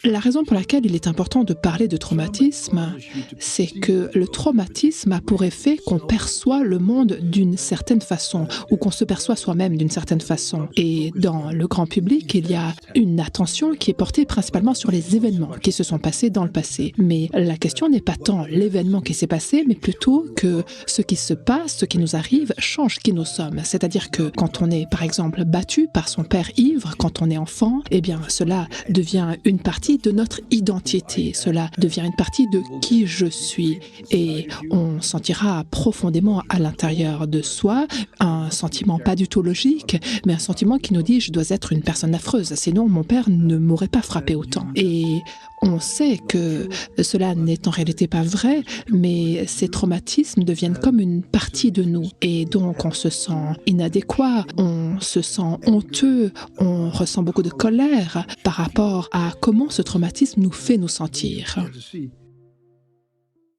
La raison pour laquelle il est important de parler de traumatisme, c'est que le traumatisme a pour effet qu'on perçoit le monde d'une certaine façon ou qu'on se perçoit soi-même d'une certaine façon. Et dans le grand public, il y a une attention qui est portée principalement sur les événements qui se sont passés dans le passé. Mais la question n'est pas tant l'événement qui s'est passé, mais plutôt que ce qui se passe, ce qui nous arrive, change qui nous sommes. C'est-à-dire que quand on est, par exemple, battu par son père ivre, quand on est enfant, eh bien, cela devient une partie de notre identité. Cela devient une partie de qui je suis. Et on sentira profondément à l'intérieur de soi un sentiment pas du tout logique, mais un sentiment qui nous dit « je dois être une personne affreuse, sinon mon père ne m'aurait pas frappé autant ». Et on sait que cela n'est en réalité pas vrai, mais ces traumatismes deviennent comme une partie de nous. Et donc on se sent inadéquat, on se sent honteux, on ressent beaucoup de colère par rapport à comment ce traumatisme nous fait nous sentir.